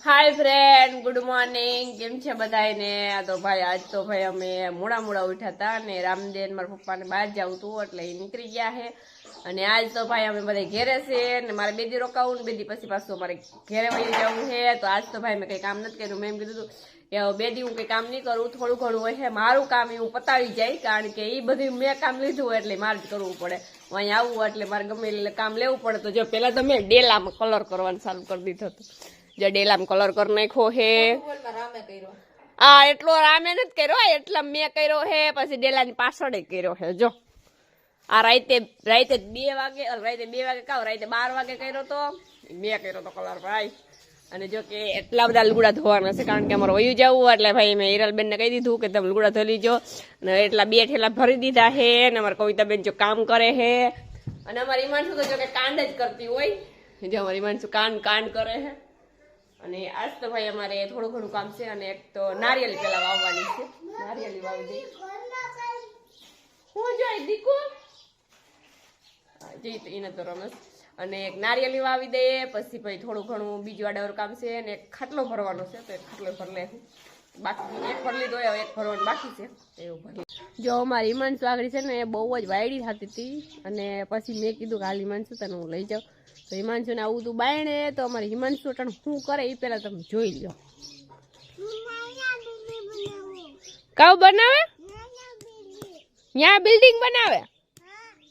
હાય friend, good morning. કેમ છે બધાને? આ તો ભાઈ આજ તો ભાઈ અમે મોડા ઉઠ્યા હતા અને રામદેન મારા પપ્પાને બહાર જવું હતું એટલે એ નીકળી ગયા છે. અને આજ તો ભાઈ અમે બધા ઘેરે છે ને મારે 2 દી રોકાવું ને 2 દી પછી પાછું અમારે ઘેરે વહી જવું છે. તો આજ તો ભાઈ મેં કંઈ કામ નથી કર્યું. મેં એમ કીધું કે 2 દી હું કંઈ કામ નહીં કરું, થોડું ઘણું હોય મારું કામ એ હું પતાવી જાય, કારણ કે એ બધું મેં કામ લીધું હોય એટલે મારે જ કરવું પડે. હું અહીંયા આવું એટલે મારે ગમે એટલે કામ લેવું પડે. તો જો પહેલાં તો મેં ડેલામાં કલર કરવાનું ચાલુ કરી દીધો હતો. જો ડેલામાં કલર કરી નાખ્યો હે. એટલો રામે નથી કર્યો, એટલા મેં કર્યો હે. પછી ડેલાની પાછળ કર્યો હે. જો આ રાતે 2 વાગે કાવ રાતે 12 વાગે કર્યો તો મેં કર્યો તો કલર ભાઈ. અને જો કે એટલા બધા લુગડા ધોવાના છે, કારણ કે અમારે વયું જવું એટલે ભાઈ મેં હિરલબેનને કહી દીધું કે તમે લુગડા ધોઈ લીજો. અને એટલા 2 ઠેલા ભરી દીધા હે. અને અમારે કવિતાબેન જો કામ કરે હે. અને અમારી ઈમાનસુ તો જો કે કાંડ જ કરતી હોય. જો અમારી ઈમાનસુ કાંડ કરે હે. અને આજ તો ભાઈ અમારે થોડું ઘણું કામ છે. અને એક તો નારિયેળ પેલા વાવવાની છે. નારિયેળી વાવી દઈ હું જોઈ દીકુ જઈ તો એને તો રમસ. અને એક નારિયેળી વાવી દઈએ. પછી ભાઈ થોડું ઘણું બીજું આડાવર કામ છે. અને એક ખાટલો ભરવાનો છે, તો એક ખાટલો ભર લે. બાકી એક ભર લીધો હોય, એક ભરવાનું બાકી છે, એવું ભરી. જો અમારી હિમાંશુ આગળ છે ને એ બહુ જ વાયડી થતી હતી. અને પછી મેં કીધું કે હાલ હિમાંશુ તને હું લઈ જાઉં. તો હિમાંશુ ને આવું તું બાયણે. તો અમારે હિમાંશુ અટાણે શું કરે એ પેલા તમે જોઈ લો. કઉ બનાવે ત્યાં બિલ્ડિંગ બનાવે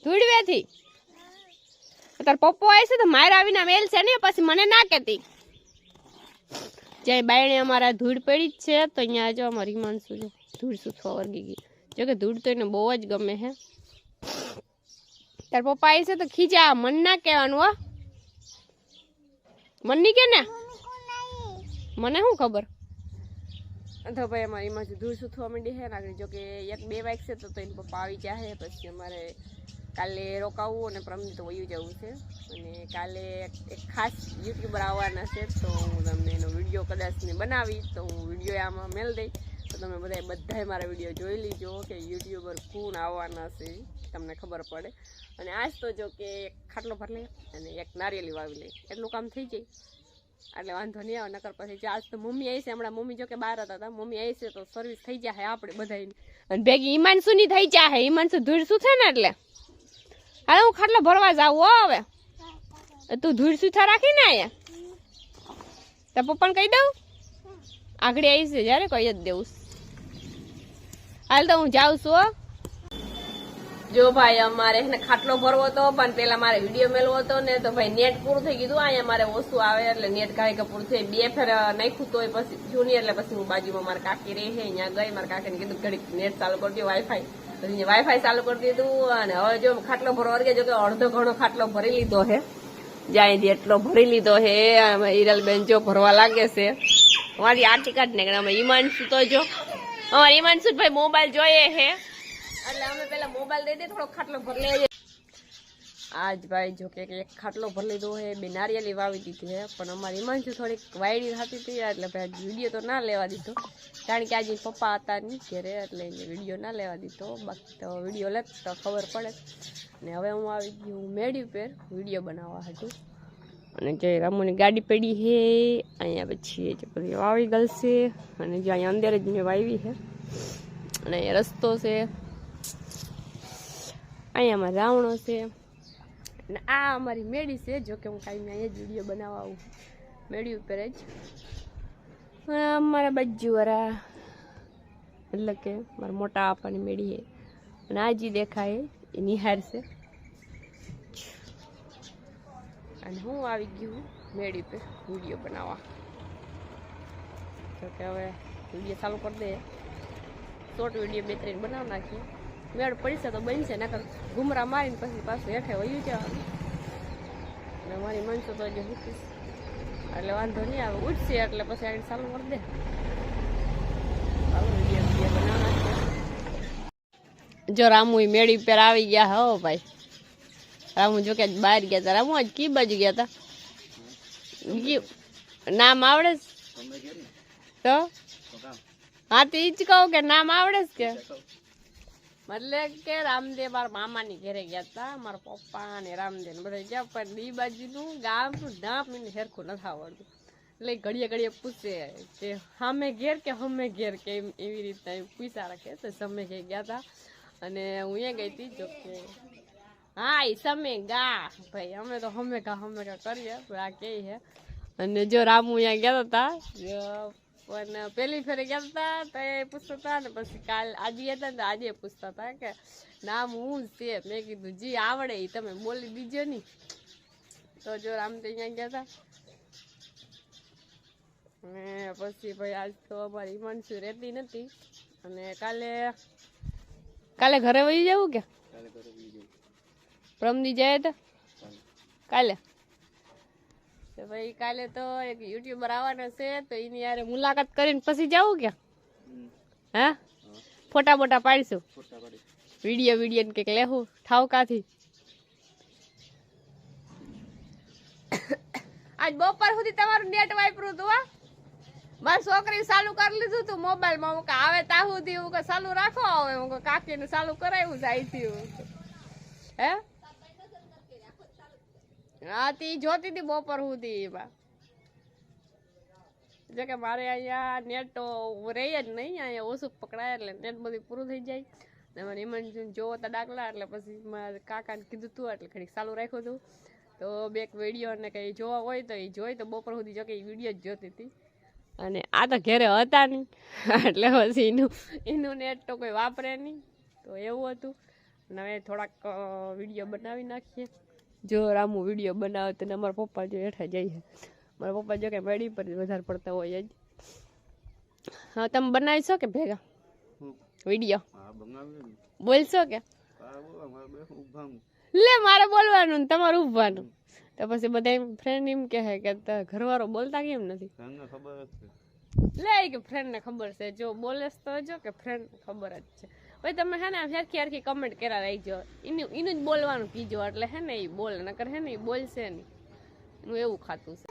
ધૂળવેથી. તાર પપ્પો આવે છે તો મારે આવીને મેલ છે ને, પછી મને ના કહેતી. જ્યાં બાયણે અમારા ધૂળ પડી જ છે. તો અહીંયા જો અમારી હિમાંશુ જો ધૂળ સુથવા વર્ગી ગઈ. જો કે ધૂળ તો એને બહુ જ ગમે હે. તાર પપ્પા આવે છે તો ખીજા, મન ના કહેવાનું હો. મન કે ને મને શું ખબર. તો ભાઈ અમારી હિમાંશુ ધૂળ સુથવા માંડી છે. આગળ જો કે 1-2 વાગશે તો એના પપ્પા આવી જાય. પછી અમારે કાલે રોકાવું અને પ્રમદી તો વયું જવું છે. અને કાલે એક ખાસ યુટ્યુબર આવવાના છે, તો હું તમને એનો વિડીયો કદાચ ને બનાવી તો હું વિડીયો આમાં મેળ દઈ. તો તમે બધાય મારા વિડીયો જોઈ લીજો કે યુટ્યુબર કોણ આવવાના છે, તમને ખબર પડે. અને આજ તો જો કે એક ખાટલો ભર લે અને એક નારિયેળી વાવી લે, એટલું કામ થઈ જાય એટલે વાંધો નહીં આવે. નકર પછી આજ તો મમ્મી આવી છે. હમણાં મમ્મી જો કે બહાર હતા, મમ્મી આવી છે તો સર્વિસ થઈ જાય આપણે બધાની. અને ભેગી હિમાંશુ ની થઈ જાય. હિમાંશુ ધૂળ શું છે ને એટલે હાલ હું ખાટલો ભરવા જાઉં. હવે તું ધૂળ સુથા રાખી ને અહીંયા તો પપ્પાને કહી દઉં આગળ આવી છે જયારે કહી જ દેવું. હાલ તો હું જાઉં છું. જો ભાઈ અમારે એને ખાટલો ભરવો હતો, પણ પેલા મારે વિડીયો મેળવો હતો ને, તો ભાઈ નેટ પૂરું થઈ ગયું. અહીંયા મારે ઓછું આવે એટલે નેટ કાંઈ પૂરું થઈ 2 ફેર નાખ્યું તો પછી જૂની. એટલે પછી હું બાજુમાં મારા કાકી રહે છે, અહીંયા ગઈ. મારા કાકીને કીધું ઘડીક નેટ ચાલુ કરી દો, વાઈફાઈ. પછી વાઈફાઈ ચાલુ કરી દીધું. અને હવે જો ખાટલો ભરવા વર્ગે જો કે અડધો ઘણો ખાટલો ભરી લીધો હે. જ્યાંથી એટલો ભરી લીધો હે. હિરલબેન જો ભરવા લાગે છે. મારી આરતી કાઢ ને અમે હિમાંશુ તો જો અમારે હિમાંશુ ભાઈ મોબાઈલ જોઈએ હે એટલે અમે પેલા મોબાઈલ દઈ દે થોડો ખાટલો ભરી લેજે. આજ ભાઈ જો કે એક ખાટલો ભરી લીધો હે. 2 નારિયેળી વાવી દીધી હે. પણ અમારી હિમાંશુ થોડીક વાયડી થતી હતી એટલે ભાઈ વિડીયો તો ના લેવા દીધો, કારણ કે આજે પપ્પા હતા નહીં ઘરે એટલે એને વિડીયો ના લેવા દીધો. બાકી તો વિડીયો લેત તો ખબર પડે. અને હવે હું આવી ગયું મેળી ઉપર વિડીયો બનાવવા હતું. અને જે રામુની ગાડી પડી છે અહીંયા, પછી જે બધી વાવી ગલ છે. અને જે અહીંયા અંદર જ મેં વાવી છે. અને અહીંયા રસ્તો છે, અહીંયામાં રાવણો છે. અને આ અમારી મેળી છે. જો કે હું કાંઈ અહીંયા જ વિડીયો બનાવવા આવું મેળી ઉપર જ. અમારા બાજુવાળા એટલે કે મારા મોટા આપવાની મેળી છે. અને આજી દેખાય એ નિહાર છે. અને હું આવી ગયું મેળી પર વિડીયો બનાવવા. તો કે હવે વિડીયો ચાલુ કરી દે. શોર્ટ વિડીયો 2-3 બનાવી નાખીએ. મેળ પડશે તો બનશે, નકર ઘુમરા મારીને પછી પાછું હેઠે વયું જવાનું. અને મારી મનસું તો હજી ઉઠીશ એટલે વાંધો નહીં આવે. ઉઠશે એટલે પછી આગળ ચાલુ કરી દે. ચાલો વિડીયો બનાવી નાખીએ. જો રામુ મેળી પર આવી ગયા હો ભાઈ. રામુ જો કે બહાર ગયા હતા. રામુ આજ કી બાજુ ગયા હતા? નામ આવડે તો? હા તો ઈ જ કહું કે નામ આવડે કે મતલબ કે રામદેવ મારા મામાની ઘરે ગયા હતા. મારા પપ્પા ને રામદેવ બધા ગયા. પણ ઈ બાજુનું ગામનું નામ એને હેરખું નથી આવડતું. એટલે ઘડીએ ઘડીએ પૂછે કે હમે ઘેર કે હમે ઘેર કે એવી રીતના પૂછા રાખે. તો સમય કે ગયા હતા અને હું અહીંયા ગઈ હતી. જો કે હા એ સમય ગા ભાઈ અમે તો હમે કા કરીએ આ કે હે. અને જો રામુ અહીંયા ગયા હતા પણ પેલી ફેરે ગયા હતા તો એ પૂછતા હતા ને પછી કાલ આજે હતા ને તો આજે પૂછતા હતા કે નામ હું છે. મેં કીધું જી આવડે એ તમે બોલી દીજો ની. તો જો રામ તો અહીંયા ગયા હતા અને પછી ભાઈ આજ તો અમારી હિમાંશુ રહેતી નથી અને કાલે ઘરે વહી જવું કે પ્રમદી જાય તો કાલે તો ભાઈ કાલે તો એક યુટ્યુબર આવવાનો છે તો એની યાર મુલાકાત કરીને પછી જવું કે હા ફોટા બોટા પાડીશું વિડીયો ને કંઈક લેવું ઠાવકાથી. આજ બપોર સુધી તમારું નેટ વાપરું હતું હા મારી છોકરી ચાલુ કરી લીધું તું મોબાઈલમાં. હું આવે ત્યાં સુધી હું ચાલુ રાખો હવે હું કાકીને ચાલુ કરાવ્યું જાય થયું હે હા તી જોતી હતી બપોર સુધી એમાં. જો કે મારે અહીંયા નેટ તો રહી જ નહીં અહીંયા ઓછું પકડાય એટલે નેટ બધું પૂરું થઈ જાય ને મને ઇમરજન્સી જોવો તો દાખલા એટલે પછી મારા કાકાને કીધું તું એટલે ઘડીક ચાલુ રાખ્યું હતું. તો બે વિડીયો ને કંઈ જોવા હોય તો એ જોઈ તો બપોર સુધી જો કે એ વિડીયો જ જોતી હતી અને આ તો ઘરે હતા નહીં એટલે પછી એનું નેટ તો કોઈ વાપરે નહીં. તો એવું હતું અને હવે થોડાક વિડીયો બનાવી નાખીએ. જો રામુ વિડીયો બનાવે તો અમારા પપ્પા જો હેઠા જઈએ. મારા પપ્પા જો કે મેડી પર વધારે પડતા હોય જ. હા તમે બનાવીશો કે ભેગા વિડીયો બોલશો કે લે મારે બોલવાનું તમારે ઉભવાનું. તો પછી બધા ફ્રેન્ડ એમ કહે કે ઘરવાળો બોલતા કેમ નથી લે કે ફ્રેન્ડ ને ખબર છે જો બોલે તો જો કે ફ્રેન્ડ ખબર જ છે. ભાઈ તમે હે ને હરખી કમેન્ટ કર્યા રાખજો એનું જ બોલવાનું કીજો એટલે હે ને એ બોલે નકર હે ને એ બોલશે નહીં. હું એવું ખાતું છે.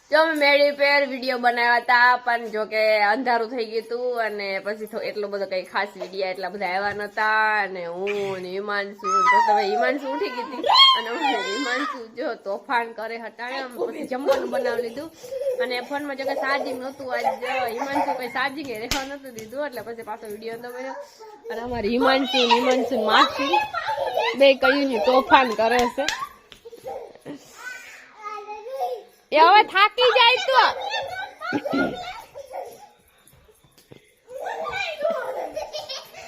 જો અમે મેળી પર વિડીયો બનાવ્યા હતા પણ જો કે અંધારું થઈ ગયું હતું અને પછી એટલો બધો કઈ ખાસ વિડીયો એટલા બધા આવ્યા નતા અને હું ને હિમાંશુ તો તમે હિમાંશુ ઉઠી ગઈ હતી અને હિમાંશુ જો તોફાન કરે હટાણે પછી જમવાનું બનાવી લીધું અને ફોનમાં જો કે ચાર્જિંગ નહોતું આજ હિમાંશુ કઈ ચાર્જિંગ રહેવા નતું દીધું એટલે પછી પાછો વિડીયો નતો બન્યો. અને અમારી હિમાંશુ માસી બે કયું ની તોફાન કરે છે એ હવે થાકી જાય તો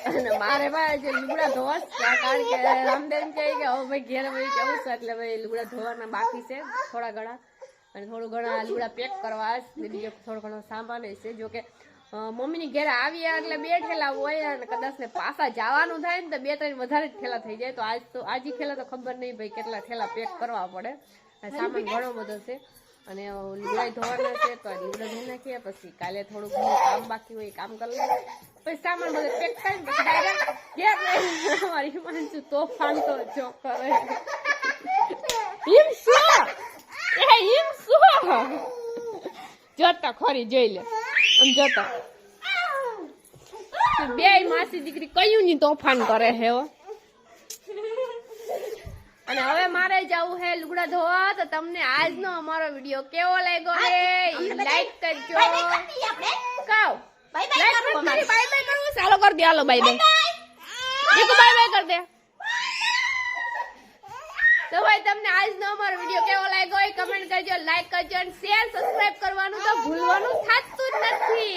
અને મારે ભાઈ જે લુગડા ધોવા કારણ કે રામદેવ કહે કે હવે ભાઈ ઘેર ભાઈ જવું છે એટલે ભાઈ લુગડા ધોવાના બાકી છે થોડા ઘણા અને થોડું ઘણા લુગડા પેક કરવા બીજો થોડો ઘણો સામાન છે. જો કે મમ્મીની ઘેર આવ્યા એટલે 2 ઠેલા હોય અને કદાચ ને પાછા જવાનું થાય ને તો 2-3 વધારે ઠેલા થઈ જાય. તો આજે ઠેલા તો ખબર નહીં ભાઈ કેટલા ઠેલા પેક કરવા પડે. સામાન ઘણો બધો છે અને લુગડા ધોવાના છે તો લુગડા ધોઈ નાખીએ પછી કાલે થોડું ઘણું કામ બાકી હોય કામ કરી લઈએ પછી સામાન બધું પેક થાય ને પછી ડાયરેક્ટ અમારી હિમાંશુ તોફાન તો જો કરે જોતા ખોરી જોઈ લે આમ જોતા બે માસી દીકરી કયું ની તોફાન કરે હે. અને હવે મારે જવું હે લુગડા ધોવા. તો તમને આજનો અમારો વિડીયો કેવો લાગ્યો હે લાઈક કરજો. કહો બાય બાય કરવું ચાલો કરી દે હાલો બાય બાય કર દે. તો ભાઈ તમને આજનો અમારો વિડીયો કેવો લાગ્યો હોય કમેન્ટ કરજો લાઈક કરજો અને શેર સબસ્ક્રાઇબ કરવાનું તો ભૂલવાનું થતું જ નથી.